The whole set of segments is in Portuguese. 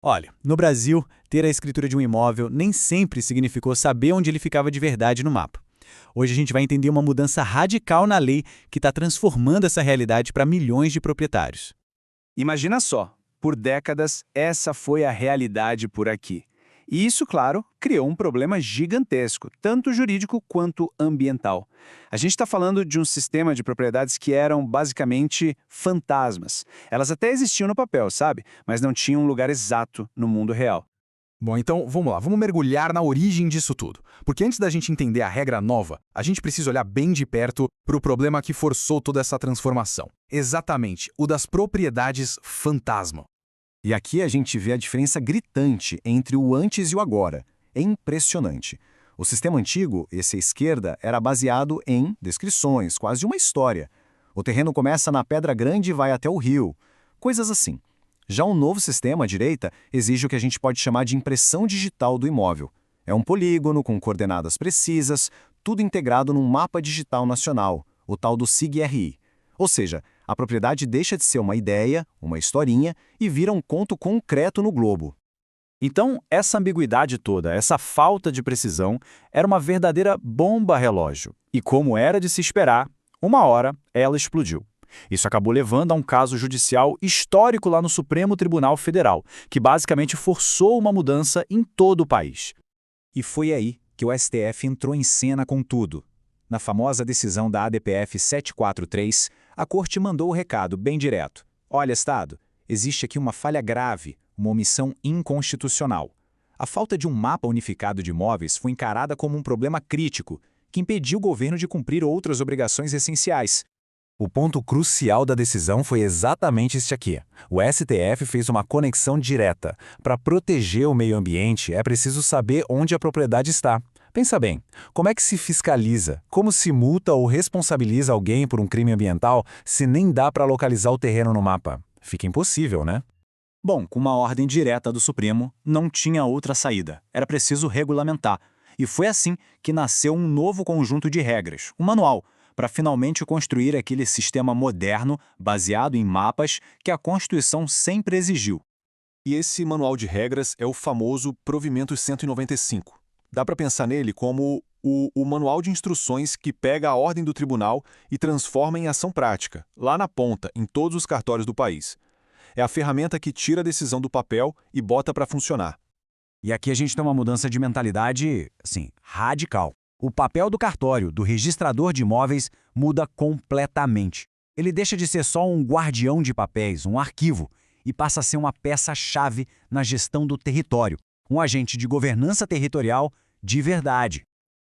Olha, no Brasil, ter a escritura de um imóvel nem sempre significou saber onde ele ficava de verdade no mapa. Hoje a gente vai entender uma mudança radical na lei que está transformando essa realidade para milhões de proprietários. Imagina só, por décadas essa foi a realidade por aqui. E isso, claro, criou um problema gigantesco, tanto jurídico quanto ambiental. A gente está falando de um sistema de propriedades que eram basicamente fantasmas. Elas até existiam no papel, sabe? Mas não tinham um lugar exato no mundo real. Bom, então vamos lá, vamos mergulhar na origem disso tudo. Porque antes da gente entender a regra nova, a gente precisa olhar bem de perto para o problema que forçou toda essa transformação. Exatamente, o das propriedades fantasma. E aqui a gente vê a diferença gritante entre o antes e o agora. É impressionante. O sistema antigo, esse à esquerda, era baseado em descrições, quase uma história. O terreno começa na Pedra Grande e vai até o rio. Coisas assim. Já o novo sistema, à direita, exige o que a gente pode chamar de impressão digital do imóvel. É um polígono com coordenadas precisas, tudo integrado num mapa digital nacional, o tal do SIG-RI. Ou seja, a propriedade deixa de ser uma ideia, uma historinha, e vira um conto concreto no globo. Então, essa ambiguidade toda, essa falta de precisão, era uma verdadeira bomba relógio. E como era de se esperar, uma hora ela explodiu. Isso acabou levando a um caso judicial histórico lá no Supremo Tribunal Federal, que basicamente forçou uma mudança em todo o país. E foi aí que o STF entrou em cena com tudo. Na famosa decisão da ADPF 743, a Corte mandou o recado bem direto. Olha, Estado, existe aqui uma falha grave, uma omissão inconstitucional. A falta de um mapa unificado de imóveis foi encarada como um problema crítico, que impediu o governo de cumprir outras obrigações essenciais. O ponto crucial da decisão foi exatamente este aqui. O STF fez uma conexão direta. Para proteger o meio ambiente, é preciso saber onde a propriedade está. Pensa bem, como é que se fiscaliza? Como se multa ou responsabiliza alguém por um crime ambiental se nem dá para localizar o terreno no mapa? Fica impossível, né? Bom, com uma ordem direta do Supremo, não tinha outra saída. Era preciso regulamentar. E foi assim que nasceu um novo conjunto de regras, um manual, para finalmente construir aquele sistema moderno, baseado em mapas, que a Constituição sempre exigiu. E esse manual de regras é o famoso Provimento 195. Dá para pensar nele como o manual de instruções que pega a ordem do tribunal e transforma em ação prática, lá na ponta, em todos os cartórios do país. É a ferramenta que tira a decisão do papel e bota para funcionar. E aqui a gente tem uma mudança de mentalidade, assim, radical. O papel do cartório, do registrador de imóveis, muda completamente. Ele deixa de ser só um guardião de papéis, um arquivo, e passa a ser uma peça-chave na gestão do território, um agente de governança territorial de verdade.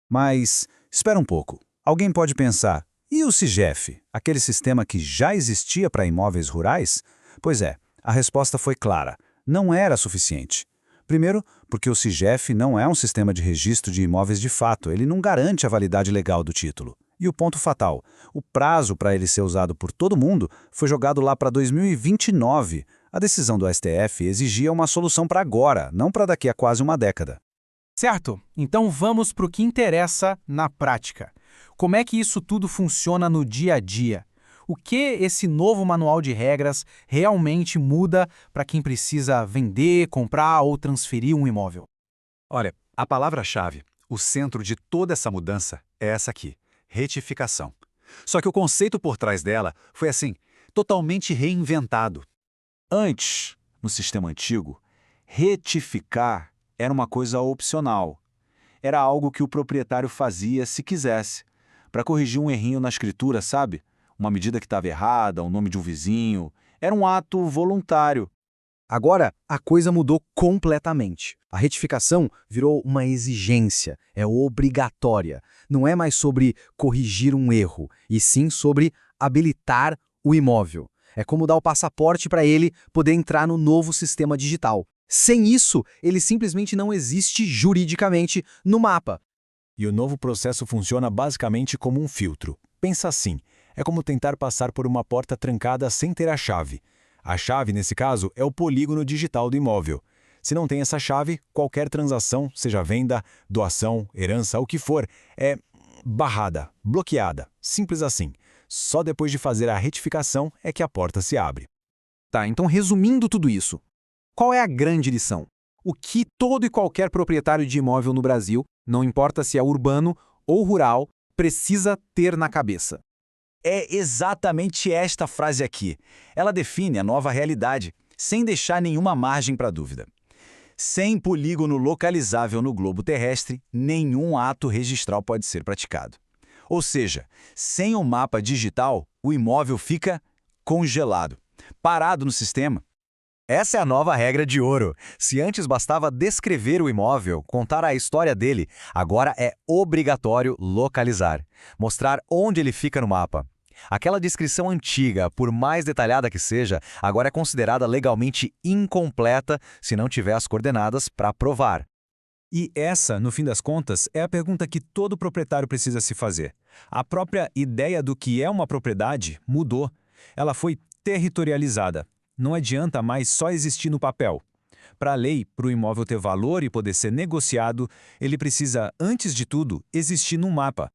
Mas, espera um pouco. Alguém pode pensar, e o SIGEF, aquele sistema que já existia para imóveis rurais? Pois é, a resposta foi clara. Não era suficiente. Primeiro, porque o SIGEF não é um sistema de registro de imóveis de fato, ele não garante a validade legal do título. E o ponto fatal, o prazo para ele ser usado por todo mundo foi jogado lá para 2029. A decisão do STF exigia uma solução para agora, não para daqui a quase uma década. Certo, então vamos para o que interessa na prática. Como é que isso tudo funciona no dia a dia? O que esse novo manual de regras realmente muda para quem precisa vender, comprar ou transferir um imóvel? Olha, a palavra-chave, o centro de toda essa mudança é essa aqui, retificação. Só que o conceito por trás dela foi assim, totalmente reinventado. Antes, no sistema antigo, retificar era uma coisa opcional. Era algo que o proprietário fazia se quisesse, para corrigir um errinho na escritura, sabe? Uma medida que estava errada, o nome de um vizinho. Era um ato voluntário. Agora, a coisa mudou completamente. A retificação virou uma exigência, é obrigatória. Não é mais sobre corrigir um erro, e sim sobre habilitar o imóvel. É como dar o passaporte para ele poder entrar no novo sistema digital. Sem isso, ele simplesmente não existe juridicamente no mapa. E o novo processo funciona basicamente como um filtro. Pensa assim, é como tentar passar por uma porta trancada sem ter a chave. A chave, nesse caso, é o polígono digital do imóvel. Se não tem essa chave, qualquer transação, seja venda, doação, herança, o que for, é barrada, bloqueada. Simples assim. Só depois de fazer a retificação é que a porta se abre. Tá, então resumindo tudo isso, Qual é a grande lição? O que todo e qualquer proprietário de imóvel no Brasil, não importa se é urbano ou rural, precisa ter na cabeça? É exatamente esta frase aqui. Ela define a nova realidade, sem deixar nenhuma margem para dúvida. Sem polígono localizável no globo terrestre, nenhum ato registral pode ser praticado. Ou seja, sem um mapa digital, o imóvel fica congelado, parado no sistema. Essa é a nova regra de ouro. Se antes bastava descrever o imóvel, contar a história dele, agora é obrigatório localizar, mostrar onde ele fica no mapa. Aquela descrição antiga, por mais detalhada que seja, agora é considerada legalmente incompleta se não tiver as coordenadas para provar. E essa, no fim das contas, é a pergunta que todo proprietário precisa se fazer. A própria ideia do que é uma propriedade mudou. Ela foi territorializada. Não adianta mais só existir no papel. Para a lei, para o imóvel ter valor e poder ser negociado, ele precisa, antes de tudo, existir num mapa.